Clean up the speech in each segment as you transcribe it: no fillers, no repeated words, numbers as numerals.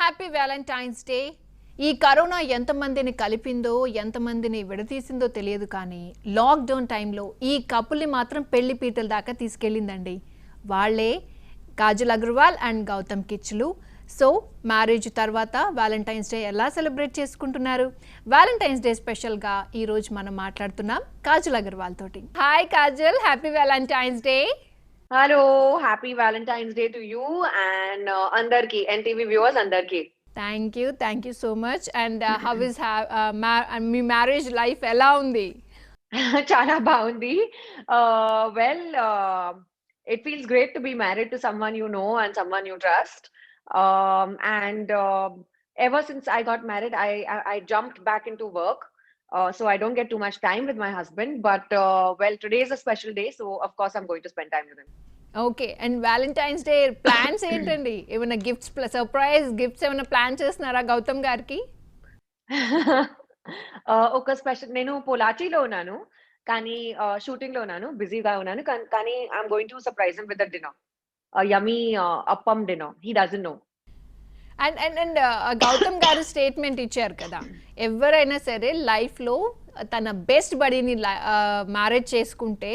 Happy Valentine's day. ఈ corona ఎంతమందిని కలిపిందో ఎంతమందిని విడదీసిందో తెలియదు కానీ లాక్డౌన్ టైంలో ఈ కపుల్ని మాత్రం పెళ్లి పీటల దాకా తీసుకెళ్ళిందండి. వాళ్ళే Kajal Aggarwal and Gautam Kitchlu. So marriage తర్వాత వ్యాలంటైన్స్ డే ఎలా సెలబ్రేట్ చేసుకుంటున్నారు? వ్యాలంటైన్స్ డే స్పెషల్గా ఈరోజు మనం మాట్లాడుతున్నాం కాజల్ అగర్వాల్ తోటి. Hi Kajal, happy Valentine's day. Hello, happy Valentine's Day to you and Andarki, NTV viewers Andarki. Thank you so much. And how is me marriage life ఎలా ఉంది? Chala baundi. Well, it feels great to be married to someone you know and someone you trust. And ever since I got married, I jumped back into work. So I don't get too much time with my husband. But well, today is a special day, so of course I'm going to spend time with him. Okay. And Valentine's day plans ఏంటండి? ఏమైనా gifts, surprise gifts ఏమైనా plan చేస్తున్నారా గౌతమ్ గారికి? ఒక special నేను పొలాచిలో ఉన్నాను. కానీ షూటింగ్‌లో ఉన్నాను. బిజీగా ఉన్నాను. కానీ I'm going to surprise him with a dinner. Yummy appam dinner. He doesn't know. And and and Gautam garu statement ఇచ్చారు కదా, ఎవరైనా సరే లైఫ్లో తన బెస్ట్ బడీని మ్యారేజ్ చేసుకుంటే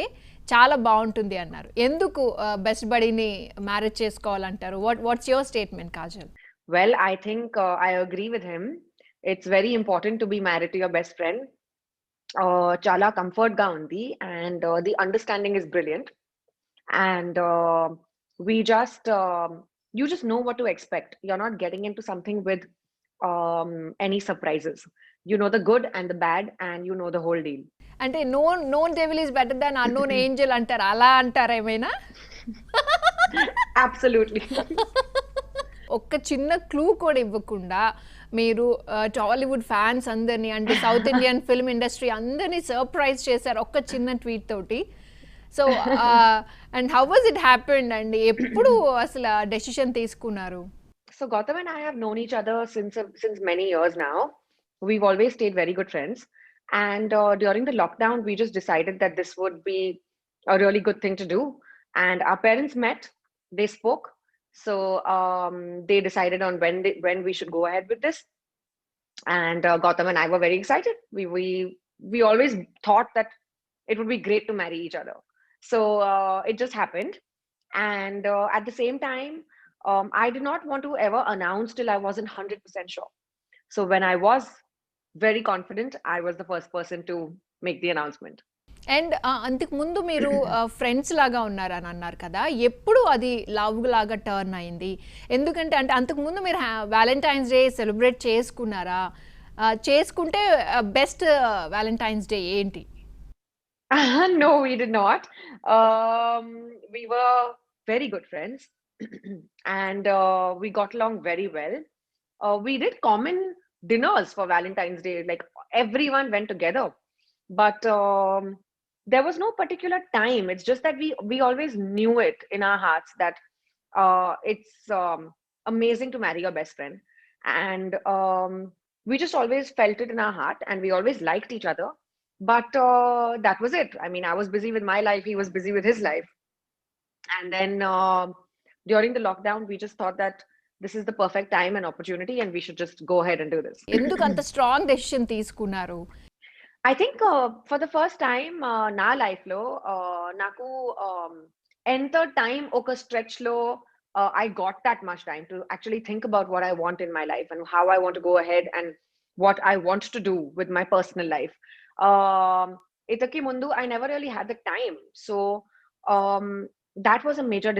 చాలా బాగుంటుంది అన్నారు. ఎందుకు బెస్ట్ బడీని మ్యారేజ్ చేసుకోవాలంటారు? What's your statement Kajal? Well, I think I agree with him. It's very important to be married to your best friend. Chala comfort ga undi and the understanding is brilliant. And we just you just know what to expect. You're not getting into something with any surprises. You know the good and the bad, and you know the whole deal. అంటే known devil is better than unknown Angel అంటారు, అలా అంటారు ఏమైనా? Absolutely. ఒక్క చిన్న clue కూడా ఇవ్వకుండా మీరు టాలీవుడ్ ఫ్యాన్స్ అందరినీ అంటే సౌత్ ఇండియన్ ఫిల్మ్ ఇండస్ట్రీ అందరినీ సర్ప్రైజ్ చేశారు ఒక్క చిన్న ట్వీట్ తోటి. So and how was it happened అండి? ఎప్పుడు అసలు డెసిషన్ తీసుకున్నారు? So Gautam and I have known each other since many years now. We've always stayed very good friends. And during the lockdown, we just decided that this would be a really good thing to do. And our parents met, they spoke. So they decided on when we should go ahead with this. And Gautam and I were very excited. We always thought that it would be great to marry each other. So it just happened. And at the same time, I did not want to ever announce till I wasn't 100% sure. So when I was very confident, I was the first person to make the announcement. And అంతకు ముందు మీరు friends లాగా ఉన్నారని అన్నారు కదా, ఎప్పుడు అది love లాగా టర్న్ అయింది? ఎందుకంటే అంటే అంతకు ముందు మీరు వ్యాలంటైన్స్ డే సెలబ్రేట్ చేసుకున్నారా? చేసుకుంటే బెస్ట్ వ్యాలంటైన్స్ డే ఏంటి? No, we did not. We were very good friends and we got along very well. We did common dinners for Valentine's Day, like everyone went together. But there was no particular time. It's just that we always knew it in our hearts that it's amazing to marry your best friend. And we just always felt it in our heart and we always liked each other. But that was it. I mean, I was busy with my life, he was busy with his life. And then during the lockdown, we just thought that this is the perfect time and opportunity and we should just go ahead and do this. ఎందుకు అంత strong decision తీసుకున్నారు? I think for the first time na life lo naku enter time oka stretch lo I got that much time to actually think about what I want in my life and how I want to go ahead and what I want to do with my personal life. Itaki mundu I never really had the time. So that was a major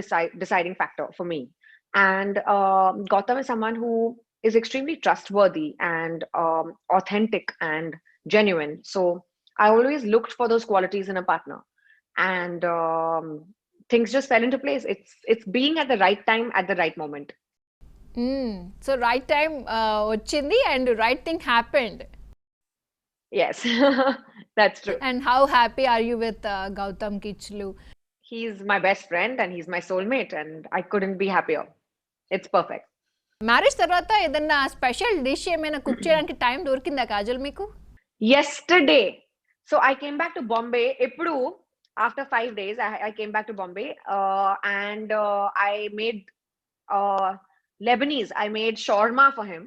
deciding factor for me. And Gautam is someone who is extremely trustworthy and authentic and genuine. So I always looked for those qualities in a partner. And things just fell into place. It's being at the right time at the right moment. So right time వచ్చింది and right thing happened. Yes, that's true. And how happy are you with Gautam Kichlu? He's my best friend and he's my soulmate and I couldn't be happier. It's perfect. Marriage తర్వాత ఏదన్నా special dish ఏమైనా cook చేయడానికి time దొరికిందా కాజల్ మీకు? Yesterday, so I came back to Bombay. Ippudu, after 5 days, I came back to Bombay and I made Lebanese. I made shawarma for him.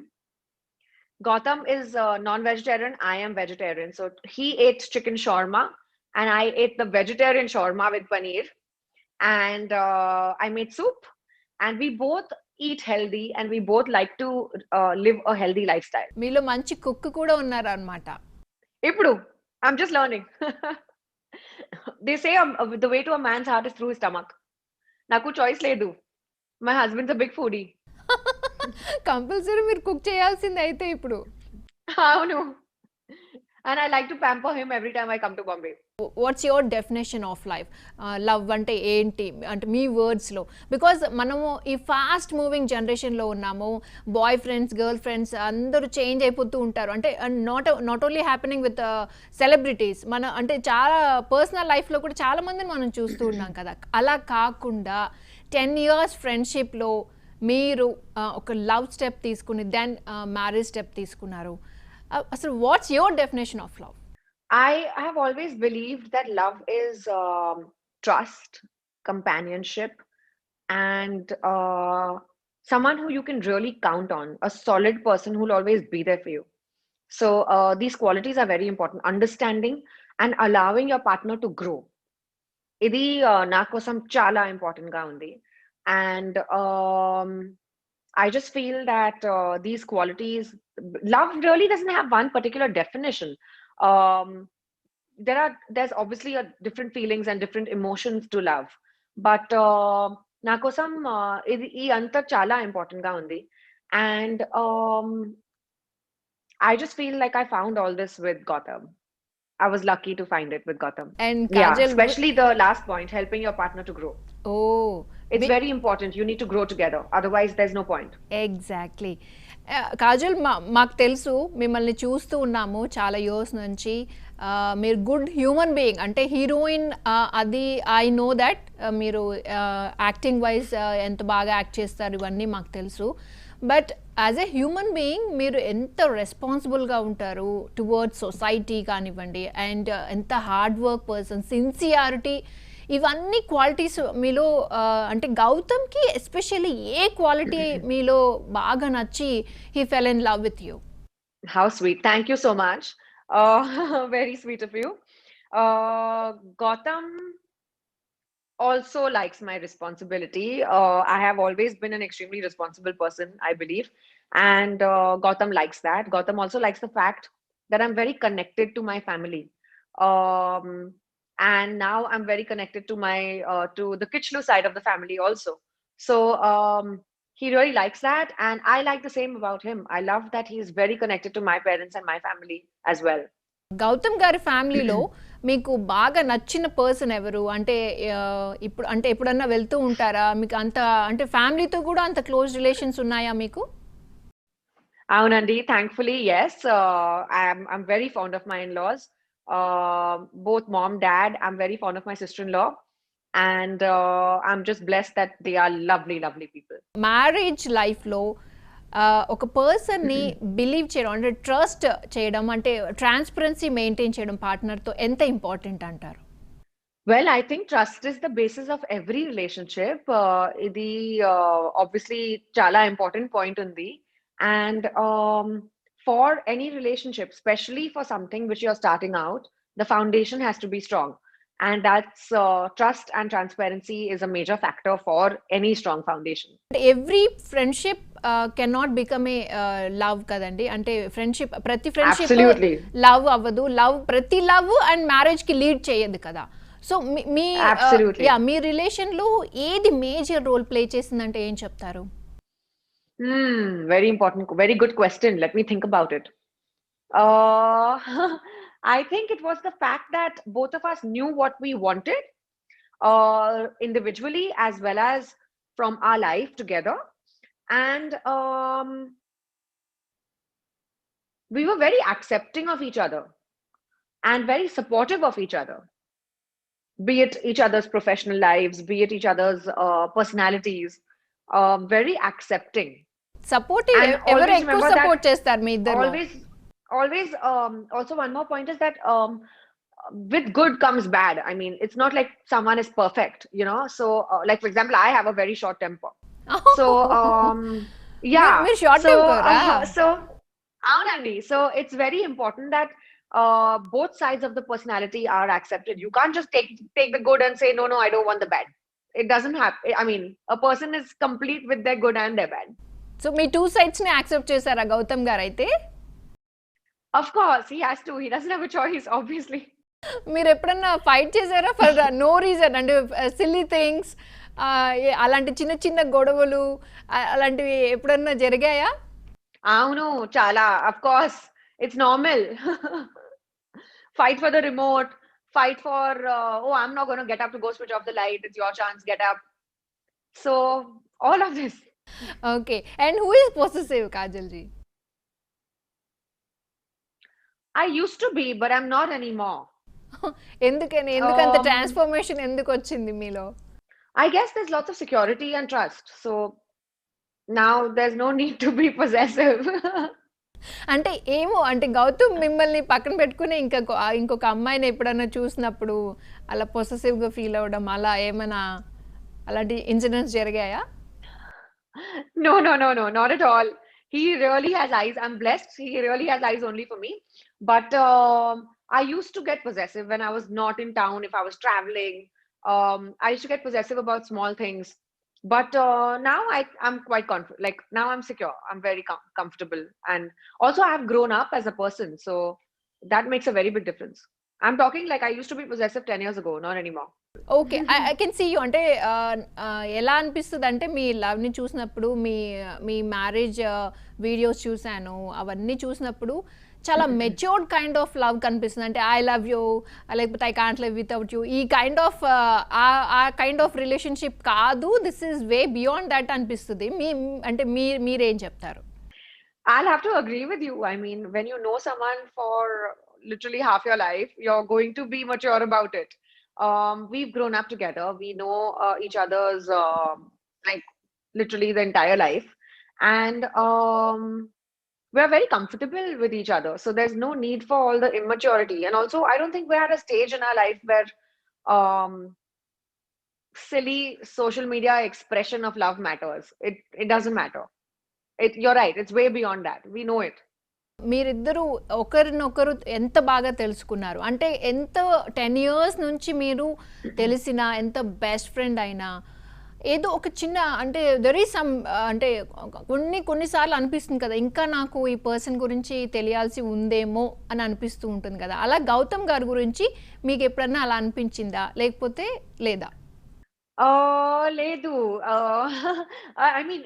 Gautam is non-vegetarian. I am vegetarian. So he ate chicken shawarma and I ate the vegetarian shawarma with paneer. And I made soup. And we both eat healthy and we both like to live a healthy lifestyle. మీలో మంచి cook కూడా ఉన్నారు అనమాట. Ippudu, I'm just learning. They say the way to a man's heart is through his stomach. Naku choice ledu. My husband's a big foodie. Compulsory మీరు cook చేయాల్సిందే అయితే ఇప్పుడు. Avunu. And I like to pamper him every time I come to Bombay. What's your definition of life? Love అంటే ఏంటి అంటే మీ వర్డ్స్లో? Because మనము ఈ fast moving జనరేషన్లో ఉన్నాము. బాయ్ ఫ్రెండ్స్, గర్ల్ ఫ్రెండ్స్ అందరూ చేంజ్ అయిపోతూ ఉంటారు. అంటే not only happening with celebrities, మన అంటే చాలా పర్సనల్ లైఫ్లో కూడా చాలా మందిని మనం చూస్తూ ఉన్నాం కదా. అలా కాకుండా 10 years ఫ్రెండ్షిప్లో మీరు ఒక లవ్ స్టెప్ తీసుకుని దెన్ మ్యారేజ్ స్టెప్ తీసుకున్నారు. అసలు what's your definition of love? I have always believed that love is trust, companionship, and someone who you can really count on, a solid person who will always be there for you. So these qualities are very important. Understanding and allowing your partner to grow. Idi na kosam chala important ga undi. And I just feel that these qualities, love really doesn't have one particular definition. There's obviously a different feelings and different emotions to love, but na kosam ee anta chala important ga undi. And I just feel like I found all this with Gautam. I was lucky to find it with Gautam. And Yeah, Kajal, especially the last point, helping your partner to grow. oh It's very important. You need to grow together. Otherwise, there's no point. Exactly. Kajal, మాకు తెలుసు, మిమ్మల్ని చూస్తూ ఉన్నాము చాలా years నుంచి. మీరు good human being, అంటే heroine అది ఐ నో దట్. మీరు యాక్టింగ్ వైజ్ ఎంత బాగా యాక్ట్ చేస్తారు ఇవన్నీ మాకు తెలుసు. But as a human being మీరు ఎంత రెస్పాన్సిబుల్గా ఉంటారు టువర్డ్స్ సొసైటీ కానివ్వండి, అండ్ ఎంత హార్డ్ వర్క్ పర్సన్, సిన్సియారిటీ, ఇవన్నీ క్వాలిటీస్ మీలో అంటే గౌతమ్కి ఎస్పెషల్లీ ఏ క్వాలిటీ మీలో బాగా నచ్చి he fell in love with you? How sweet. Thank you so much. Very sweet of you. Gautam also likes my responsibility. I have always been an extremely responsible person, I believe. And Gautam likes that. Gautam also likes the fact that I'm very connected to my family. Um, and now I'm very connected to my to the Kichlu side of the family also. So he really likes that, and I like the same about him. I love that he's very connected to my parents and my family as well. Gautam గారి ఫ్యామిలీలో మీకు బాగా నచ్చిన person ఎవరు? అంటే ఇప్పుడు అంటే ఎప్పుడన్నా వెళ్తూ ఉంటారా? మీకు అంత అంటే ఫ్యామిలీతో కూడా అంత క్లోజ్ రిలేషన్స్ ఉన్నాయా మీకు? Aunandi, thankfully, yes. I'm very fond of my in-laws. Both mom, dad. I'm very fond of my sister-in-law, and I'm just blessed that they are lovely, lovely people. Marriage లైఫ్లో ఒక పర్సన్ని believe చేయడం, అంటే trust చేయడం, అంటే transparency maintain చేయడం పార్ట్నర్తో ఎంత important అంటారు? Well, I think trust is the basis of every relationship. Idi obviously chala important point undi, and for any relationship, especially for something which you're starting out, the foundation has to be strong, and that's trust and transparency is a major factor for any strong foundation. Every friendship can not become a love కదండి. అంటే friendship, ప్రతి friendship Absolutely. Love అవ్వదు. ప్రతి love and మ్యారేజ్కి lead చేయదు కదా. So మీ Absolutely. మీ రిలేషన్లో ఏది మేజర్ రోల్ ప్లే చేసిందంటే ఏం చెప్తారు? Very important, very good question. Let me think about it. Uh, I think it was the fact that both of us knew what we wanted, individually as well as from our life together, and we were very accepting of each other and very supportive of each other, be it each other's professional lives, be it each other's personalities. Very accepting. Supportive And ఎవరు always ఎక్కువ remember that support చేస్తారు మీ ఇద్దరు? always also one more point is that with good comes bad. I mean, it's not like someone is perfect, you know. So like for example, I have a very short temper. So Yeah. మీరు short So, టెంపరా? అవునండి. So it's very important that both sides of the personality are accepted. You can't just take the good and say, no, no, I don't want the bad. It doesn't happen. I mean, a person is complete with their good and their bad. So మీ 2 సైడ్స్‌ని accept చేసారా గౌతమ్ గారైతే? Of course, he has to. He doesn't have a choice, obviously. మీరెప్పుడన్నా fight చేసారా for no reason? అంటే silly things, అలాంటి చిన్న చిన్న గొడవలు అలాంటివి ఎప్పుడన్నా జరిగాయా? అవును, చాలా. Of course, it's normal. Fight for the remote. Fight for, oh, I'm not going to get up to go switch off the light. It's your chance. Get up. So all of this. Okay. And who is possessive కాజల్‌జీ? I used to be, but I'm not anymore. ఎందుకని? ఎందుకంత Um, transformation ఎందుకొచ్చింది మీలో? I guess there's lots of security and trust. So now there's no need to be possessive. అంటే ఏమో అంటే గౌతమ్ మిమ్మల్ని పక్కన పెట్టుకొని ఇంకొక అమ్మాయిని ఎప్పుడన్నా చూసినప్పుడు అలా పొసెసివ్‌గా ఫీల్ అవ్వడం అలా ఏమైనా అలాంటి ఇన్సిడెంట్స్ జరిగాయా? No, no, no, no, not at all. He really has eyes. I'm blessed. He really has eyes only for me. But I used to get possessive when I was not in town, if I was traveling. I used to get possessive about small things. But now I'm quite confident. Like now I'm secure. I'm very comfortable. And also I've grown up as a person. So that makes a very big difference. I'm talking like I used to be possessive 10 years ago, not anymore. Okay. I can see you. అంటే ఎలా అనిపిస్తదంటే మీ లవ్‌ని చూసినప్పుడు మీ marriage videos చూసాను. అవన్నీ చూసినప్పుడు చాలా matured kind of love కనిపిస్తుంది. అంటే ఐ లవ్ యూ, లేకపోతే I can't live without you, ఈ కైండ్ ఆఫ్ ఆ కైండ్ ఆఫ్ రిలేషన్‌షిప్ కాదు. This is way beyond that అనిపిస్తది. అంటే మీరేం చెప్తారు? I'll have to agree with you. I mean, when you know someone for literally half your life, you're going to be mature about it. We've grown up together. We know each other's like literally the entire life, and we're very comfortable with each other. So there's no need for all the immaturity. And also, I don't think we're at a stage in our life where um, silly social media expression of love matters. It doesn't matter. You're right. It's way beyond that. We know it. మీరిద్దరూ ఒకరినొకరు ఎంత బాగా తెలుసుకున్నారు? అంటే ఎంత 10 years నుంచి మీరు తెలిసిన ఎంత బెస్ట్ ఫ్రెండ్ అయినా ఏదో ఒక చిన్న అంటే దెర్ ఈజ్ సమ్ అంటే కొన్నిసార్లు అనిపిస్తుంది కదా, ఇంకా నాకు ఈ పర్సన్ గురించి తెలియాల్సి ఉందేమో అని అనిపిస్తూ ఉంటుంది కదా. అలా గౌతమ్ గారి గురించి మీకు ఎప్పుడన్నా అలా అనిపించిందా? లేకపోతే లేదా? Ledu. I mean,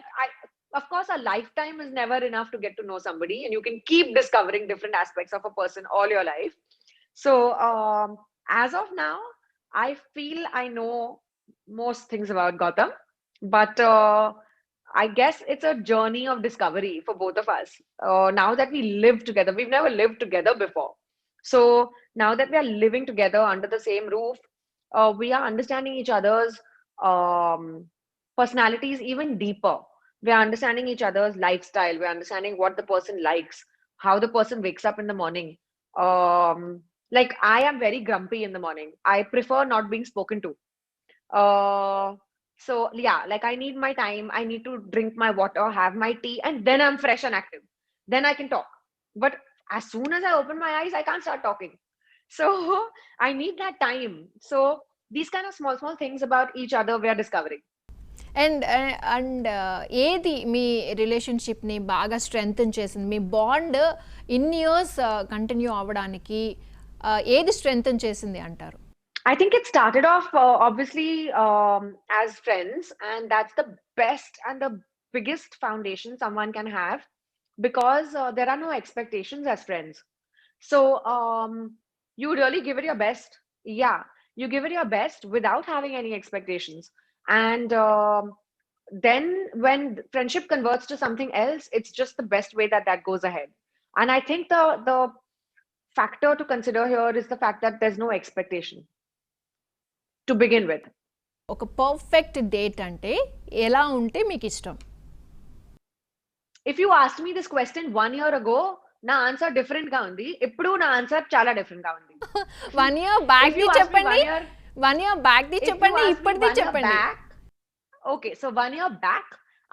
of course, a lifetime is never enough to get to know somebody, and you can keep discovering different aspects of a person all your life. So, as of now, I feel I know most things about Gautam, but I guess it's a journey of discovery for both of us. Now that we live together, we've never lived together before. So, now that we are living together under the same roof, we are understanding each other's um, personalities even deeper. We are understanding each other's lifestyle. We're understanding what the person likes, how the person wakes up in the morning. Like I am very grumpy in the morning. I prefer not being spoken to. So yeah, like I need my time. I need to drink my water, have my tea, and then I'm fresh and active. Then I can talk. But as soon as I open my eyes, I can't start talking. So I need that time. So these kind of small things about each other we are discovering. And ఏది మీ రిలేషన్షిప్ని బాగా strengthen చేసింది? మీ bond ఇన్ని years continue అవ్వడానికి ఏది strengthen చేసింది అంటారు? I think it started off obviously as friends, and that's the best and the biggest foundation someone can have, because there are no expectations as friends. So you really give it your best. Yeah, you give it your best without having any expectations. And then when friendship converts to something else, it's just the best way that goes ahead. And I think the factor to consider here is the fact that there's no expectation to begin with. ఒక perfect date అంటే ఎలా ఉంటే మీకు ఇష్టం? If you asked me this question 1 year ago, నా answer different గా ఉంది. ఇప్పుడు నా ఆన్సర్ చాలా డిఫరెంట్ గా ఉంది. 1 ఇయర్ బ్యాక్ ది చెప్పండి. 1 ఇయర్ బ్యాక్ ది చెప్పండి, ఇప్పటిది చెప్పండి. Okay, so 1 year back,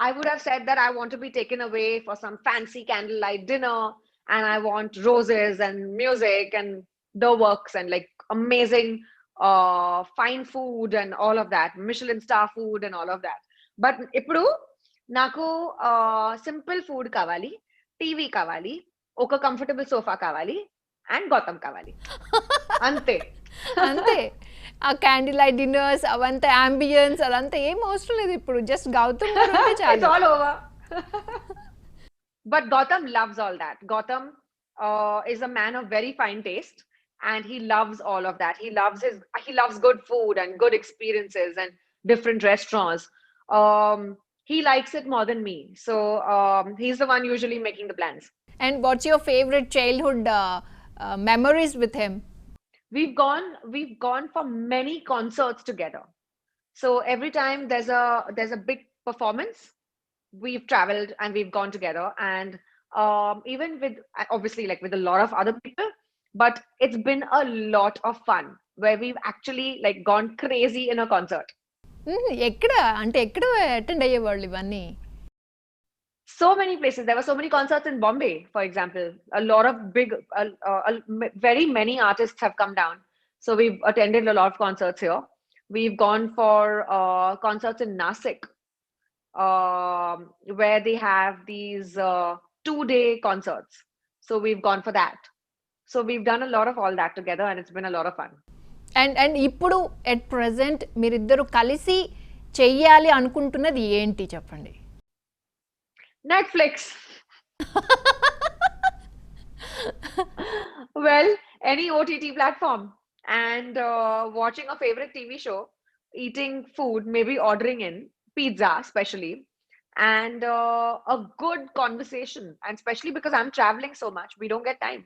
I would have said that I want to be taken away for some fancy candlelight dinner, and I want roses and music and the works and like amazing fine food and all of that, Michelin star food and all of that. But ఇప్పుడు నాకు simple food కావాలి, TV కావాలి, ఒక comfortable sofa కావాలి and Gautam కావాలి, అంతే. అంతే. ఆ క్యాండిల్ లైట్ డిన్నర్స్ అవంతా అంబియన్స్ అదంతా ఏం అవసరం లేదు ఇప్పుడు. జస్ట్ గౌతమ్ గారు ఉంటే It's చాలు. all over. But Gautam loves all that. Gautam is a man of very fine taste, and he loves all of that. He loves good food and good experiences and different restaurants. He likes it more than me. So he's the one usually making the plans. And what's your favourite childhood memories with him? We've gone for many concerts together. So every time there's a big performance, we've traveled and we've gone together. And even with obviously like with a lot of other people, but it's been a lot of fun where we've actually like gone crazy in a concert. ఎక్కడ అంటే ఎక్కడ attend అయ్యేవాళ్ళు ఇవన్నీ? So many places. There were so many concerts in Bombay, for example. A lot of big, very many artists have come down. So we've attended a lot of concerts here. We've gone for concerts in Nasik, where they have these 2-day concerts. So we've gone for that. So we've done a lot of all that together, and it's been a lot of fun. And ఇప్పుడు at present మీరిద్దరు కలిసి చెయ్యాలి అనుకుంటున్నది ఏంటి చెప్పండి? Netflix. Well, any OTT platform, and watching a favorite TV show, eating food, maybe ordering in pizza, especially, and a good conversation. And especially because I'm traveling so much, we don't get time.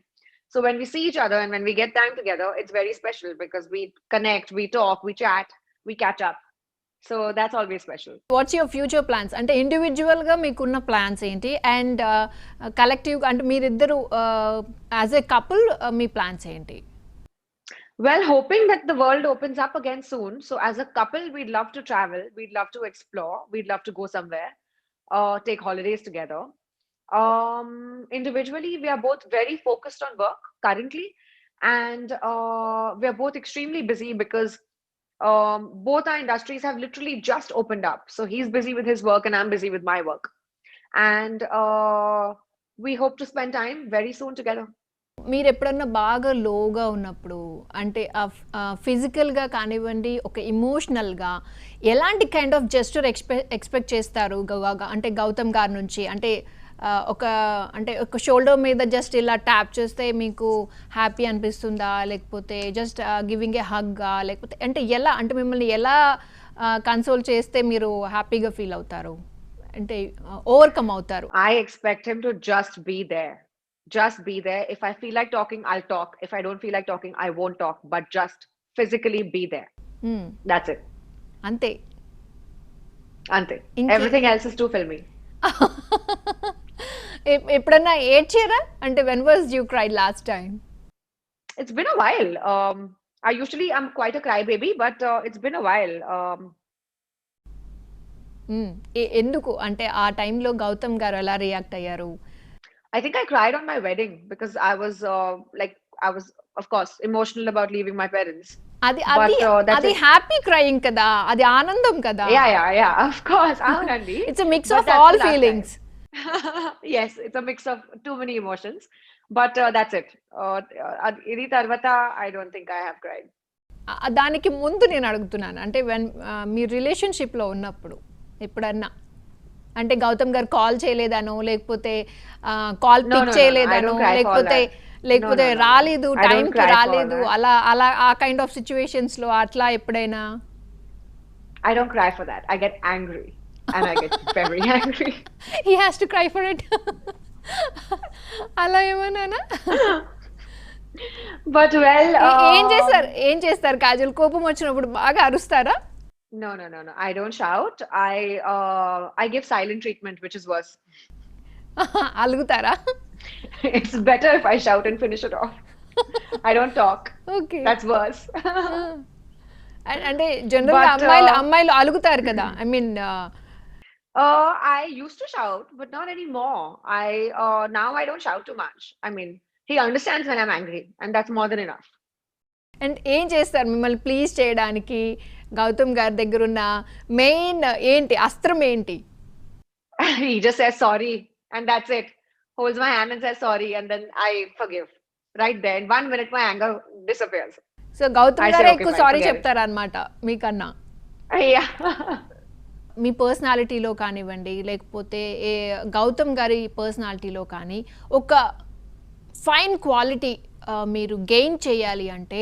So when we see each other and when we get time together, it's very special because we connect, we talk, we chat, we catch up. So that's always special. What's your future plans? అంటే ఇండివిజువల్గా మీకున్న plans ఏంటి, and collective అంటే మీరిద్దరు as a couple me plans ఏంటి? Well, hoping that the world opens up again soon. So, as a couple, we'd love to travel, we'd love to explore, we'd love to go somewhere, take holidays together. Individually, we are both very focused on work currently, and we are both extremely busy because both our industries have literally just opened up. So, he's busy with his work, and I'm busy with my work. And we hope to spend time very soon together. మీరు ఎప్పుడన్నా బాగా లోగా ఉన్నప్పుడు అంటే ఫిజికల్గా కానివ్వండి, ఒక ఇమోషనల్గా ఎలాంటి కైండ్ ఆఫ్ జెస్చర్ ఎక్స్పెక్ట్ చేస్తారు అంటే గౌతమ్ గారి నుంచి? అంటే ఒక షోల్డర్ మీద జస్ట్ ఇలా ట్యాప్ చేస్తే మీకు హ్యాపీ అనిపిస్తుందా, లేకపోతే జస్ట్ గివింగ్ ఏ హగ్గా, లేకపోతే అంటే ఎలా, అంటే మిమ్మల్ని ఎలా కన్సోల్ చేస్తే మీరు హ్యాపీగా ఫీల్ అవుతారు, అంటే ఓవర్కమ్ అవుతారు? I expect him to just be there. Just be there. If I feel like talking, I'll talk. If I don't feel like talking, I won't talk. But just physically be there. That's it. అంతే. Ante. Everything else is too filmy. ఎప్పుడన్నా ఏడ్చారా? అంటే when was you cried last time? It's been a while. I'm quite a crybaby, but it's been a while. ఎందుకు అంటే ఆ టైంలో గౌతమ్ గారు ఎలా react అయ్యారు? I think I cried on my wedding because I was of course emotional about leaving my parents. అది happy crying కదా, అది ఆనందం కదా? Yeah, of course. Aunandi. It's a mix of all feelings. Yes, it's a mix of too many emotions, but that's it. Idi tarvata I don't think I have cried. దానికి ముందు నేను అడుగుతున్నాను, అంటే మీ రిలేషన్షిప్లో ఉన్నప్పుడు ఎప్పుడన్నా అంటే గౌతమ్ గారు కాల్ చేయలేదనో, లేకపోతే కాల్ పిక్ చేయలేదనో, లేకపోతే రాలేదు, టైంకి రాలేదు, అలా అలా ఆ కైండ్ ఆఫ్ సిచ్యువేషన్స్ లో అట్లా ఎప్పుడైనా? I don't cry for that. I get angry and I get very angry. He has to cry for it. అలా ఏమన్నానా? But well, ఏం చేస్తారు కాజల్? కోపం వచ్చినప్పుడు బాగా అరుస్తారా? No. I don't shout. I give silent treatment, which is worse. అలుగుతారా? It's better if I shout and finish it off. I don't talk. Okay. That's worse. అంటే general గా అమ్మాయిలు అలుగుతారు కదా. I mean I used to shout, but not anymore. I now I don't shout too much. I mean, he understands when I'm angry, and that's more than enough. And ఏం చేస్తారు మిమ్మల్ని please చేయడానికి గౌతమ్ గారి దగ్గర ఉన్న మెయిన్ ఏంటి అస్త్రం ఏంటి? He just says sorry, and that's it. Holds my hand and says sorry, and then I forgive. Right there, in 1 minute, my anger disappears. So Gautam I say, గారే okay, ఎక్కువ fine, సారీ forget it. చెప్తారనమాట మీకన్నా. Yeah. మీ పర్సనాలిటీలో కానివ్వండి లేకపోతే గౌతమ్ గారి పర్సనాలిటీలో కానీ ఒక fine quality మీరు గెయిన్ చేయాలి అంటే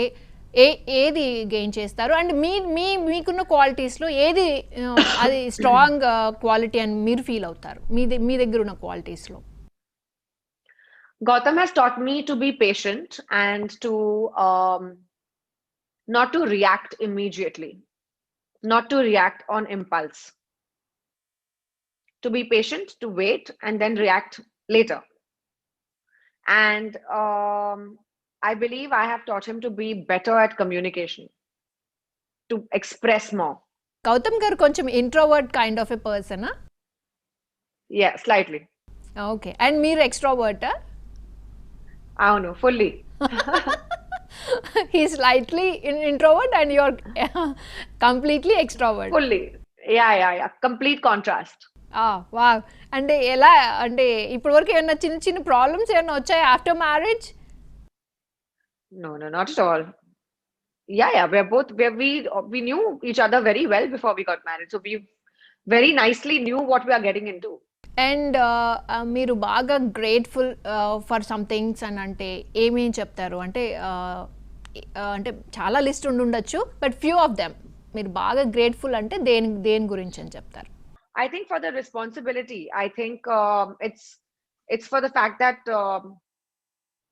ఏది గెయిన్ చేస్తారు? అండ్ మీకున్న క్వాలిటీస్లో ఏది అది స్ట్రాంగ్ క్వాలిటీ అని మీరు ఫీల్ అవుతారు మీ దగ్గర ఉన్న క్వాలిటీస్లో? Gautam has taught me to be patient and to not to react immediately, not to react on impulse. To be patient, to wait, and then react later. And I believe I have taught him to be better at communication, to express more. Gautam గారు కొంచెం introvert kind of a persona? Yeah, slightly. Okay. And మీరు ఎక్స్ట్రోవర్టా? Avunu, fully. He's slightly introvert and you're completely extrovert. Fully. Yeah. Complete contrast. Wow. అంటే ఎలా అంటే ఇప్పటి వరకు ఏమన్నా చిన్న చిన్న ప్రాబ్లమ్స్ ఏమన్నా వచ్చాయా after marriage? No, not at all. Yeah, we knew each other very well before we got married. So we very nicely knew what we are getting into. And మీరు బాగా గ్రేట్ఫుల్ ఫర్ సంథింగ్స్ అని అంటే ఏమేం చెప్తారు? అంటే అంటే చాలా list ఉండొచ్చు, బట్ ఫ్యూ ఆఫ్ దెమ్ మీరు బాగా గ్రేట్ఫుల్ అంటే దేని గురించి అని చెప్తారు? I think for the responsibility. I think it's for the fact that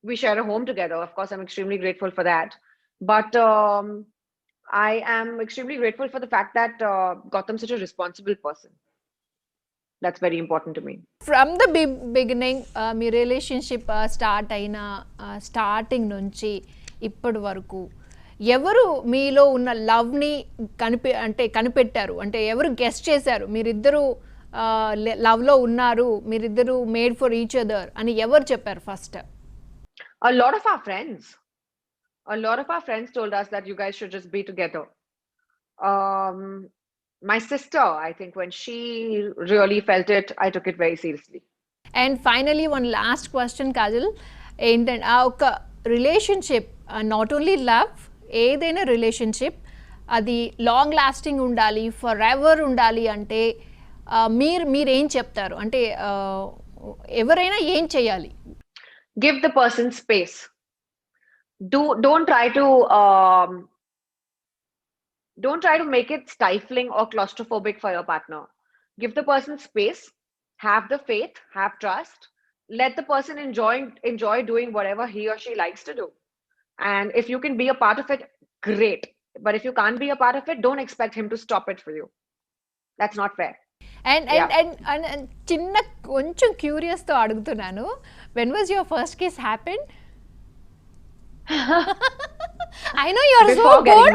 we share a home together. Of course, I'm extremely grateful for that. But I am extremely grateful for the fact that Gautam's such a responsible person. That's very important to me. From the beginning me relationship start అయిన starting నుంచి ఇప్పటి వరకు ఎవరు మీలో ఉన్న లవ్ని కనిపెట్టారు? అంటే ఎవరు గెస్ట్ చేశారు మీరిద్దరు లవ్లో ఉన్నారు, మీరిద్దరు మేడ్ ఫర్ ఈచ్ అదర్ అని ఎవరు చెప్పారు first? A lot of our friends told us that you guys should just be together. My sister, I think, when she really felt it, I took it very seriously. And finally one last question Kajal, ఏంటంటే ఆ ఒక relationship not only love, ఏదైనా relationship అది long lasting ఉండాలి, for ever ఉండాలి అంటే మీరేం చెప్తారు? అంటే ఎవరైనా ఏం చేయాలి? Give the person space. Don't try to make it stifling or claustrophobic for your partner. Give the person space, have the faith, have trust, let the person enjoy doing whatever he or she likes to do. And if you can be a part of it, great. But if you can't be a part of it, don't expect him to stop it for you. That's not fair. And చిన్న కొంచెం క్యూరియస్తో అడుగుతున్నాను, when was your first kiss happened? I know you're so good.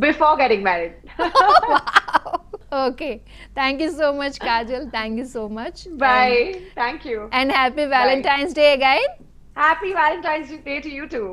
Before getting married. Wow. Okay. Thank you so much, Kajal. Thank you so much. Bye. Thank you. And happy Valentine's Day again. Happy Valentine's Day to you too.